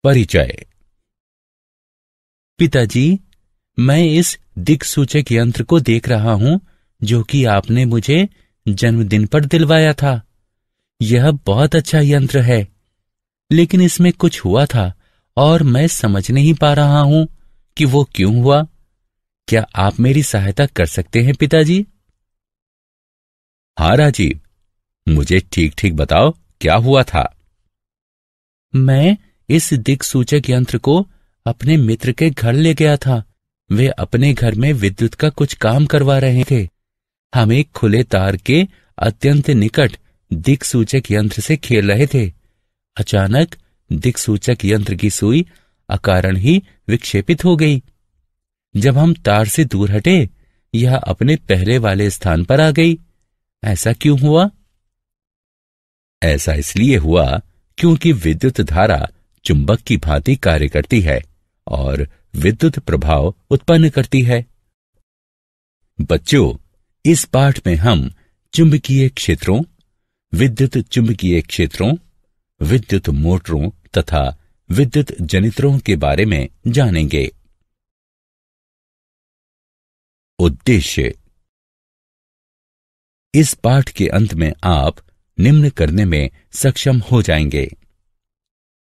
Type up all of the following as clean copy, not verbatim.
परिचय। पिताजी, मैं इस दिक्सूचक यंत्र को देख रहा हूं जो कि आपने मुझे जन्मदिन पर दिलवाया था। यह बहुत अच्छा यंत्र है, लेकिन इसमें कुछ हुआ था और मैं समझ नहीं पा रहा हूं कि वो क्यों हुआ। क्या आप मेरी सहायता कर सकते हैं पिताजी? हाँ राजीव, मुझे ठीक ठीक बताओ क्या हुआ था। मैं इस दिक्सूचक यंत्र को अपने मित्र के घर ले गया था। वे अपने घर में विद्युत का कुछ काम करवा रहे थे। हम एक खुले तार के अत्यंत निकट दिक्सूचक यंत्र से खेल रहे थे। अचानक दिक्सूचक यंत्र की सुई अकारण ही विक्षेपित हो गई। जब हम तार से दूर हटे, यह अपने पहले वाले स्थान पर आ गई। ऐसा क्यों हुआ? ऐसा इसलिए हुआ क्योंकि विद्युत धारा चुंबक की भांति कार्य करती है और विद्युत प्रभाव उत्पन्न करती है। बच्चों, इस पाठ में हम चुंबकीय क्षेत्रों, विद्युत चुंबकीय क्षेत्रों, विद्युत मोटरों तथा विद्युत जनित्रों के बारे में जानेंगे। उद्देश्य। इस पाठ के अंत में आप निम्न करने में सक्षम हो जाएंगे: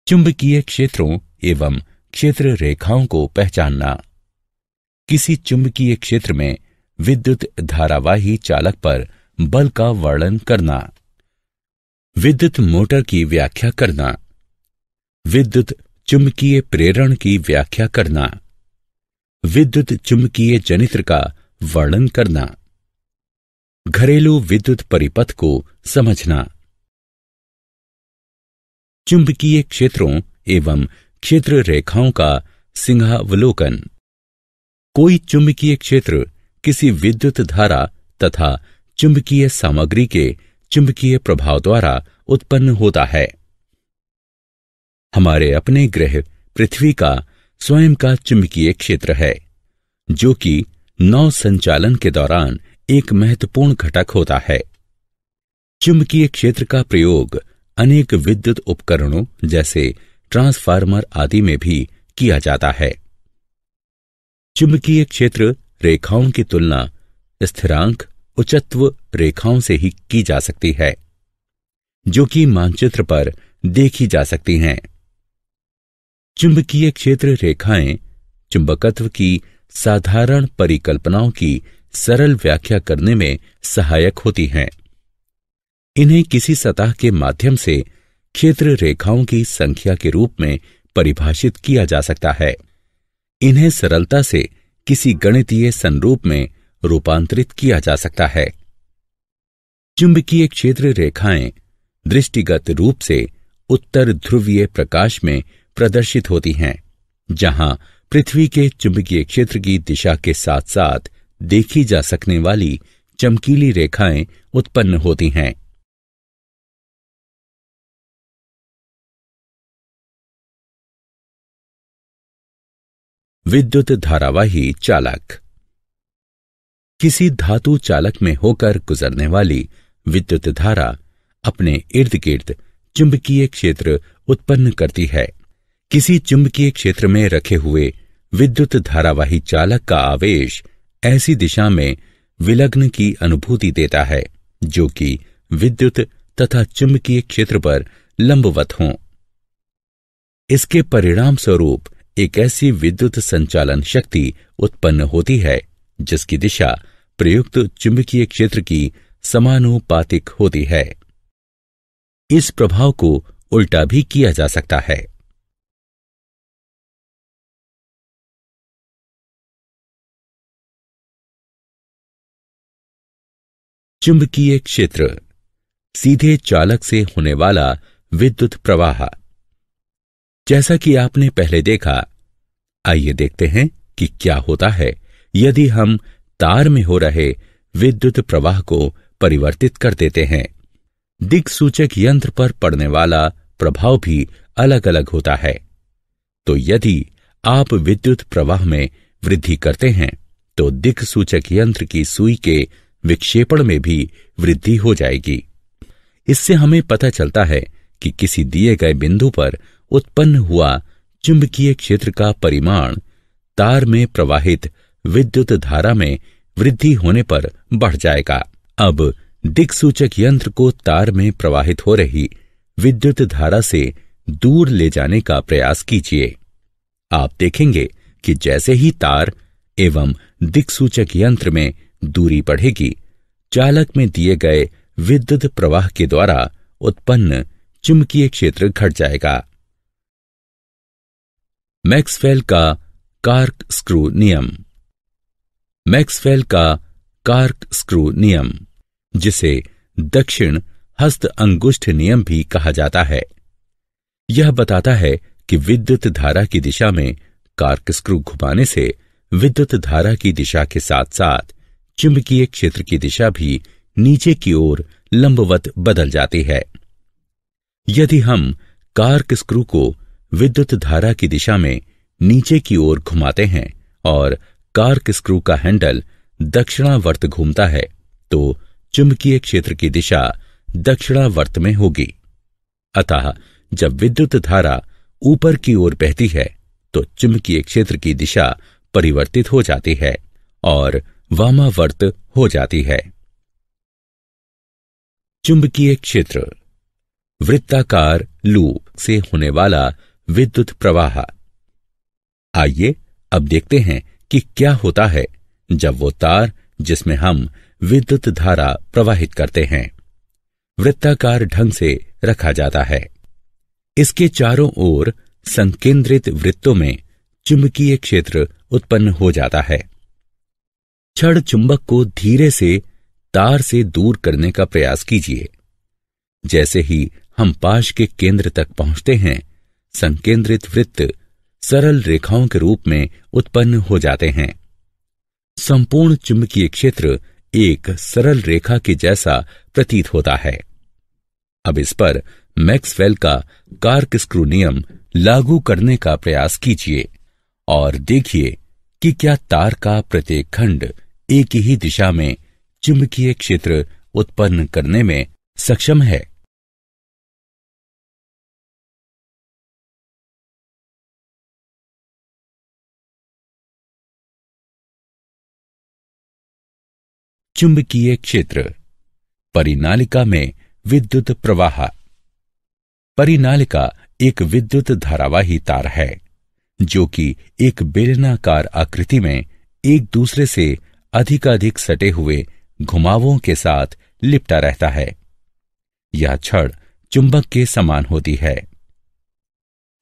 चुंबकीय क्षेत्रों एवं क्षेत्र रेखाओं को पहचानना, किसी चुंबकीय क्षेत्र में विद्युत धारावाही चालक पर बल का वर्णन करना, विद्युत मोटर की व्याख्या करना, विद्युत चुंबकीय प्रेरण की व्याख्या करना, विद्युत चुंबकीय जनित्र का वर्णन करना, घरेलू विद्युत परिपथ को समझना। चुंबकीय क्षेत्रों एवं क्षेत्र रेखाओं का सिंहावलोकन। कोई चुंबकीय क्षेत्र किसी विद्युत धारा तथा चुंबकीय सामग्री के चुंबकीय प्रभाव द्वारा उत्पन्न होता है। हमारे अपने ग्रह पृथ्वी का स्वयं का चुंबकीय क्षेत्र है, जो कि नौ संचालन के दौरान एक महत्वपूर्ण घटक होता है। चुंबकीय क्षेत्र का प्रयोग अनेक विद्युत उपकरणों जैसे ट्रांसफार्मर आदि में भी किया जाता है। चुंबकीय क्षेत्र रेखाओं की तुलना स्थिरांक उच्चत्व रेखाओं से ही की जा सकती है, जो कि मानचित्र पर देखी जा सकती हैं। चुंबकीय क्षेत्र रेखाएं चुंबकत्व की साधारण परिकल्पनाओं की सरल व्याख्या करने में सहायक होती हैं। इन्हें किसी सतह के माध्यम से क्षेत्र रेखाओं की संख्या के रूप में परिभाषित किया जा सकता है। इन्हें सरलता से किसी गणितीय संरूप में रूपांतरित किया जा सकता है। चुंबकीय क्षेत्र रेखाएं दृष्टिगत रूप से उत्तर ध्रुवीय प्रकाश में प्रदर्शित होती हैं, जहां पृथ्वी के चुंबकीय क्षेत्र की दिशा के साथ साथ देखी जा सकने वाली चमकीली रेखाएं उत्पन्न होती हैं। विद्युत धारावाही चालक। किसी धातु चालक में होकर गुजरने वाली विद्युत धारा अपने इर्द गिर्द चुंबकीय क्षेत्र उत्पन्न करती है। किसी चुंबकीय क्षेत्र में रखे हुए विद्युत धारावाही चालक का आवेश ऐसी दिशा में विलग्न की अनुभूति देता है जो कि विद्युत तथा चुंबकीय क्षेत्र पर लंबवत हों। इसके परिणाम स्वरूप एक ऐसी विद्युत संचालन शक्ति उत्पन्न होती है जिसकी दिशा प्रयुक्त चुंबकीय क्षेत्र की समानुपातिक होती है। इस प्रभाव को उल्टा भी किया जा सकता है। चुंबकीय क्षेत्र, सीधे चालक से होने वाला विद्युत प्रवाह। जैसा कि आपने पहले देखा, आइए देखते हैं कि क्या होता है यदि हम तार में हो रहे विद्युत प्रवाह को परिवर्तित कर देते हैं। दिक्सूचक यंत्र पर पड़ने वाला प्रभाव भी अलग अलग होता है। तो यदि आप विद्युत प्रवाह में वृद्धि करते हैं तो दिक्सूचक यंत्र की सुई के विक्षेपण में भी वृद्धि हो जाएगी। इससे हमें पता चलता है कि किसी दिए गए बिंदु पर उत्पन्न हुआ चुंबकीय क्षेत्र का परिमाण तार में प्रवाहित विद्युत धारा में वृद्धि होने पर बढ़ जाएगा। अब दिक्सूचक यंत्र को तार में प्रवाहित हो रही विद्युत धारा से दूर ले जाने का प्रयास कीजिए। आप देखेंगे कि जैसे ही तार एवं दिक्सूचक यंत्र में दूरी बढ़ेगी, चालक में दिए गए विद्युत प्रवाह के द्वारा उत्पन्न चुंबकीय क्षेत्र घट जाएगा। मैक्सवेल का कॉर्कस्क्रू नियम। मैक्सवेल का कॉर्कस्क्रू नियम, जिसे दक्षिण हस्त अंगुष्ठ नियम भी कहा जाता है, यह बताता है कि विद्युत धारा की दिशा में कॉर्कस्क्रू घुमाने से विद्युत धारा की दिशा के साथ साथ चुंबकीय क्षेत्र की दिशा भी नीचे की ओर लंबवत बदल जाती है। यदि हम कॉर्कस्क्रू को विद्युत धारा की दिशा में नीचे की ओर घुमाते हैं और कॉर्कस्क्रू का हैंडल दक्षिणावर्त घूमता है, तो चुंबकीय क्षेत्र की दिशा दक्षिणावर्त में होगी। अतः जब विद्युत धारा ऊपर की ओर बहती है तो चुंबकीय क्षेत्र की दिशा परिवर्तित हो जाती है और वामावर्त हो जाती है। चुंबकीय क्षेत्र, वृत्ताकार लूप से होने वाला विद्युत प्रवाह। आइए अब देखते हैं कि क्या होता है जब वो तार जिसमें हम विद्युत धारा प्रवाहित करते हैं वृत्ताकार ढंग से रखा जाता है। इसके चारों ओर संकेंद्रित वृत्तों में चुंबकीय क्षेत्र उत्पन्न हो जाता है। छड़ चुंबक को धीरे से तार से दूर करने का प्रयास कीजिए। जैसे ही हम पाश के केंद्र तक पहुंचते हैं, संकेंद्रित वृत्त सरल रेखाओं के रूप में उत्पन्न हो जाते हैं। संपूर्ण चुंबकीय क्षेत्र एक सरल रेखा के जैसा प्रतीत होता है। अब इस पर मैक्सवेल का कॉर्कस्क्रू नियम लागू करने का प्रयास कीजिए और देखिए कि क्या तार का प्रत्येक खंड एक ही दिशा में चुंबकीय क्षेत्र उत्पन्न करने में सक्षम है। चुंबकीय क्षेत्र, परिनालिका में विद्युत प्रवाह। परिनालिका एक विद्युत धारावाही तार है जो कि एक बेलनाकार आकृति में एक दूसरे से अधिकाधिक सटे हुए घुमावों के साथ लिपटा रहता है। यह छड़ चुंबक के समान होती है।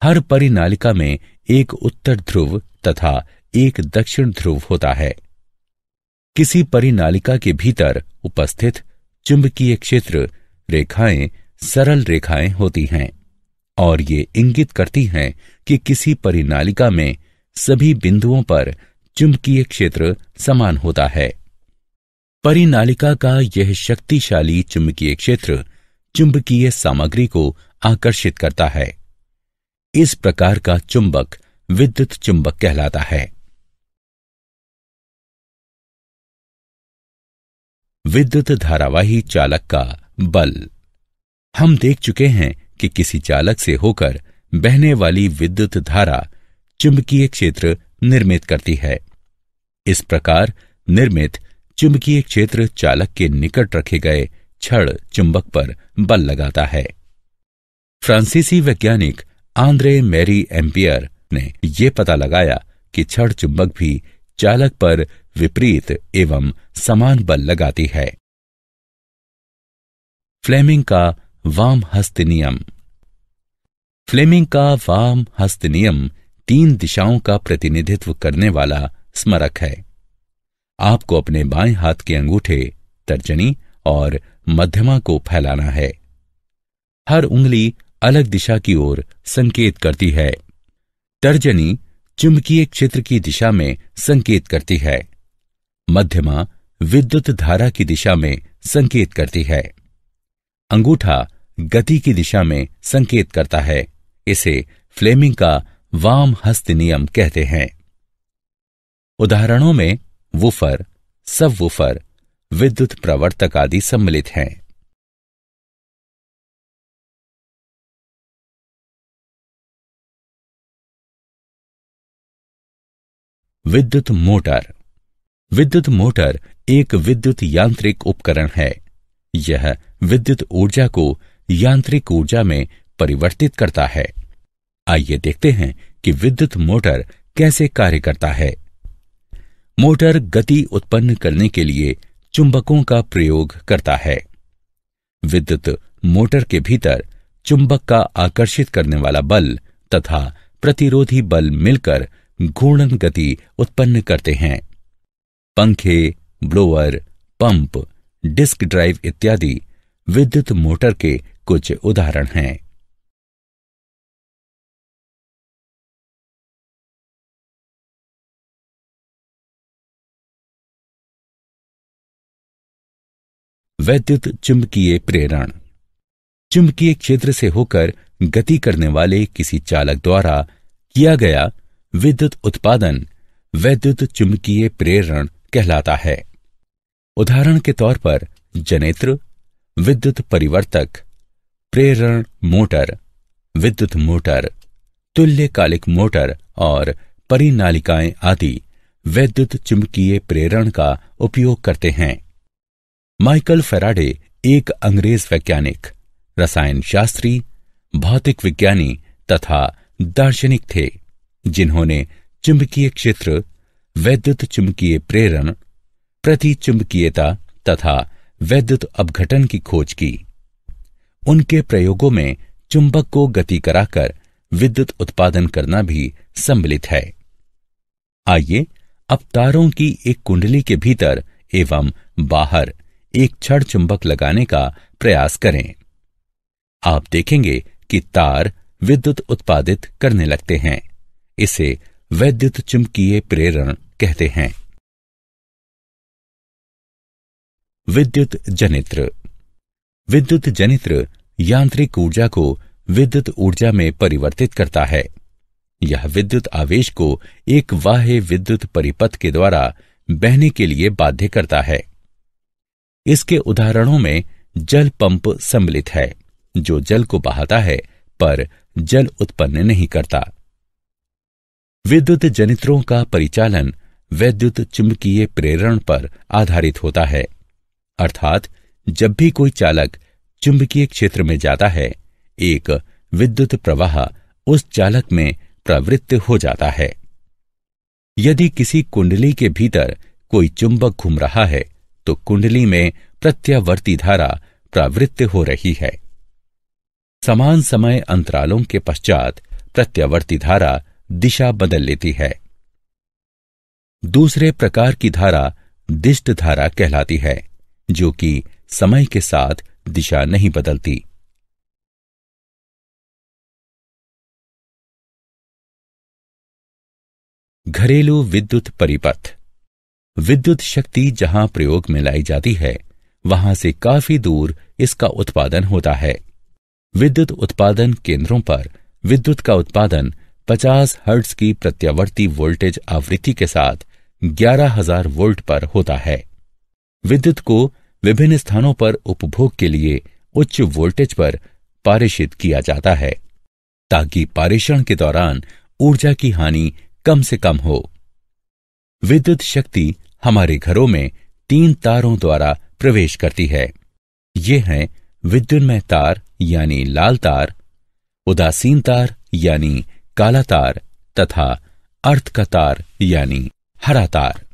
हर परिनालिका में एक उत्तर ध्रुव तथा एक दक्षिण ध्रुव होता है। किसी परिनालिका के भीतर उपस्थित चुंबकीय क्षेत्र रेखाएं सरल रेखाएं होती हैं और ये इंगित करती हैं कि किसी परिनालिका में सभी बिंदुओं पर चुंबकीय क्षेत्र समान होता है। परिनालिका का यह शक्तिशाली चुंबकीय क्षेत्र चुंबकीय सामग्री को आकर्षित करता है। इस प्रकार का चुंबक विद्युत चुंबक कहलाता है। विद्युत धारावाही चालक का बल। हम देख चुके हैं कि किसी चालक से होकर बहने वाली विद्युत धारा चुंबकीय क्षेत्र निर्मित करती है। इस प्रकार निर्मित चुंबकीय क्षेत्र चालक के निकट रखे गए छड़ चुंबक पर बल लगाता है। फ्रांसीसी वैज्ञानिक आंद्रे मैरी एम्पियर ने यह पता लगाया कि छड़ चुंबक भी चालक पर विपरीत एवं समान बल लगाती है। फ्लेमिंग का वाम हस्त नियम। फ्लेमिंग का वाम हस्त नियम 3 दिशाओं का प्रतिनिधित्व करने वाला स्मारक है। आपको अपने बाएं हाथ के अंगूठे, तर्जनी और मध्यमा को फैलाना है। हर उंगली अलग दिशा की ओर संकेत करती है। तर्जनी चुंबकीय क्षेत्र की दिशा में संकेत करती है। मध्यमा विद्युत धारा की दिशा में संकेत करती है। अंगूठा गति की दिशा में संकेत करता है। इसे फ्लेमिंग का वाम हस्त नियम कहते हैं। उदाहरणों में वूफर, सबवूफर, विद्युत प्रवर्तक आदि सम्मिलित हैं। विद्युत मोटर। विद्युत मोटर एक विद्युत यांत्रिक उपकरण है। यह विद्युत ऊर्जा को यांत्रिक ऊर्जा में परिवर्तित करता है। आइए देखते हैं कि विद्युत मोटर कैसे कार्य करता है। मोटर गति उत्पन्न करने के लिए चुंबकों का प्रयोग करता है। विद्युत मोटर के भीतर चुंबक का आकर्षित करने वाला बल तथा प्रतिरोधी बल मिलकर घूर्णन गति उत्पन्न करते हैं। पंखे, ब्लोअर, पंप, डिस्क ड्राइव इत्यादि विद्युत मोटर के कुछ उदाहरण हैं। वैद्युत चुंबकीय प्रेरण। चुंबकीय क्षेत्र से होकर गति करने वाले किसी चालक द्वारा किया गया विद्युत उत्पादन वैद्युत चुंबकीय प्रेरण कहलाता है। उदाहरण के तौर पर जनित्र, विद्युत परिवर्तक, प्रेरण मोटर, विद्युत मोटर, तुल्यकालिक मोटर और परिनालिकाएं आदि वैद्युत चुंबकीय प्रेरण का उपयोग करते हैं। माइकल फैराडे एक अंग्रेज वैज्ञानिक, रसायन शास्त्री, भौतिक विज्ञानी तथा दार्शनिक थे, जिन्होंने चुंबकीय क्षेत्र, वैद्युत चुंबकीय प्रेरण, प्रतिचुंबकीयता तथा वैद्युत अपघटन की खोज की। उनके प्रयोगों में चुंबक को गति कराकर विद्युत उत्पादन करना भी सम्मिलित है। आइए अब तारों की एक कुंडली के भीतर एवं बाहर एक छड़ चुंबक लगाने का प्रयास करें। आप देखेंगे कि तार विद्युत उत्पादित करने लगते हैं। इसे वैद्युत चुंबकीय प्रेरण कहते हैं। विद्युत जनित्र। विद्युत जनित्र यांत्रिक ऊर्जा को विद्युत ऊर्जा में परिवर्तित करता है। यह विद्युत आवेश को एक बाह्य विद्युत परिपथ के द्वारा बहने के लिए बाध्य करता है। इसके उदाहरणों में जल पंप सम्मिलित है, जो जल को बहाता है पर जल उत्पन्न नहीं करता। विद्युत जनित्रों का परिचालन वैद्युत चुंबकीय प्रेरण पर आधारित होता है, अर्थात जब भी कोई चालक चुंबकीय क्षेत्र में जाता है, एक विद्युत प्रवाह उस चालक में प्रवृत्त हो जाता है। यदि किसी कुंडली के भीतर कोई चुंबक घूम रहा है तो कुंडली में प्रत्यावर्ती धारा प्रवृत्त हो रही है। समान समय अंतरालों के पश्चात प्रत्यावर्ती धारा दिशा बदल लेती है। दूसरे प्रकार की धारा दिष्ट धारा कहलाती है, जो कि समय के साथ दिशा नहीं बदलती। घरेलू विद्युत परिपथ। विद्युत शक्ति जहां प्रयोग में लाई जाती है, वहां से काफी दूर इसका उत्पादन होता है। विद्युत उत्पादन केंद्रों पर विद्युत का उत्पादन 50 हर्ट्ज की प्रत्यावर्ती वोल्टेज आवृत्ति के साथ 11,000 वोल्ट पर होता है। विद्युत को विभिन्न स्थानों पर उपभोग के लिए उच्च वोल्टेज पर पारेषित किया जाता है, ताकि पारेषण के दौरान ऊर्जा की हानि कम से कम हो। विद्युत शक्ति हमारे घरों में 3 तारों द्वारा प्रवेश करती है। ये हैं विद्युन्मय तार यानी लाल तार, उदासीन तार यानी काला तार तथा अर्थ का तार यानी हरा तार।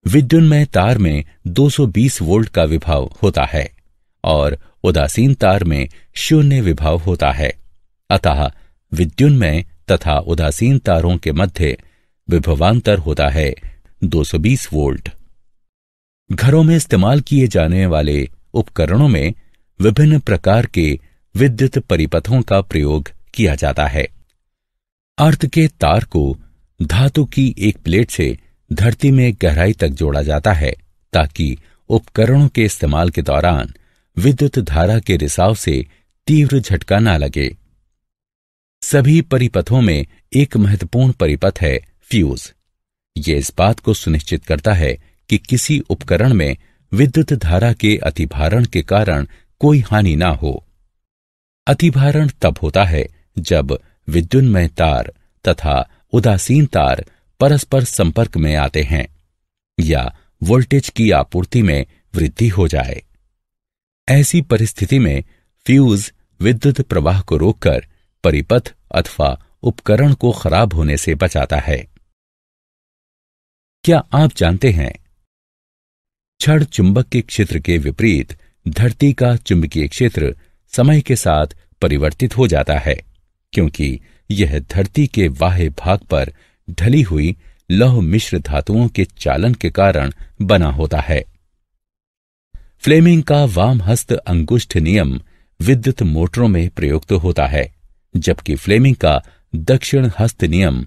विद्युन्मय तार में 220 वोल्ट का विभव होता है और उदासीन तार में 0 विभव होता है। अतः विद्युन्मय तथा उदासीन तारों के मध्य विभवांतर होता है 220 वोल्ट। घरों में इस्तेमाल किए जाने वाले उपकरणों में विभिन्न प्रकार के विद्युत परिपथों का प्रयोग किया जाता है। अर्थ के तार को धातु की एक प्लेट से धरती में गहराई तक जोड़ा जाता है, ताकि उपकरणों के इस्तेमाल के दौरान विद्युत धारा के रिसाव से तीव्र झटका न लगे। सभी परिपथों में एक महत्वपूर्ण परिपथ है फ्यूज। यह इस बात को सुनिश्चित करता है कि किसी उपकरण में विद्युत धारा के अतिभारण के कारण कोई हानि ना हो। अतिभारण तब होता है जब विद्युन्मय तार तथा उदासीन तार परस्पर संपर्क में आते हैं या वोल्टेज की आपूर्ति में वृद्धि हो जाए। ऐसी परिस्थिति में फ्यूज विद्युत प्रवाह को रोककर परिपथ अथवा उपकरण को खराब होने से बचाता है। क्या आप जानते हैं, छड़ चुंबक के क्षेत्र के विपरीत धरती का चुंबकीय क्षेत्र समय के साथ परिवर्तित हो जाता है, क्योंकि यह धरती के बाह्य भाग पर ढली हुई लौह मिश्र धातुओं के चालन के कारण बना होता है। फ्लेमिंग का वाम हस्त अंगुष्ठ नियम विद्युत मोटरों में प्रयुक्त होता है, जबकि फ्लेमिंग का दक्षिण हस्त नियम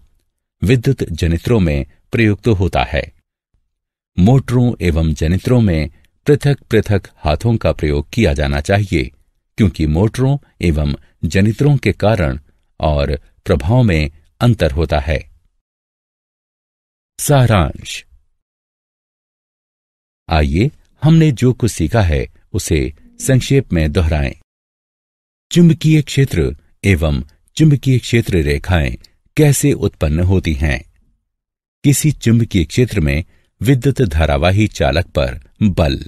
विद्युत जनित्रों में प्रयुक्त होता है। मोटरों एवं जनित्रों में पृथक पृथक हाथों का प्रयोग किया जाना चाहिए, क्योंकि मोटरों एवं जनित्रों के कारण और प्रभाव में अंतर होता है। सारांश। आइए हमने जो कुछ सीखा है उसे संक्षेप में दोहराएं। चुंबकीय क्षेत्र एवं चुंबकीय क्षेत्र रेखाएं कैसे उत्पन्न होती हैं? किसी चुंबकीय क्षेत्र में विद्युत धारावाही चालक पर बल।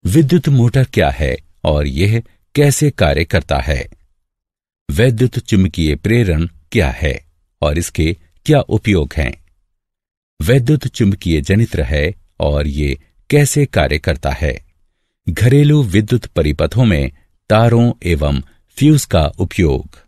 विद्युत मोटर क्या है और यह कैसे कार्य करता है? वैद्युत चुंबकीय प्रेरण क्या है और इसके क्या उपयोग हैं? वैद्युत चुंबकीय जनित्र है और ये कैसे कार्य करता है? घरेलू विद्युत परिपथों में तारों एवं फ्यूज का उपयोग।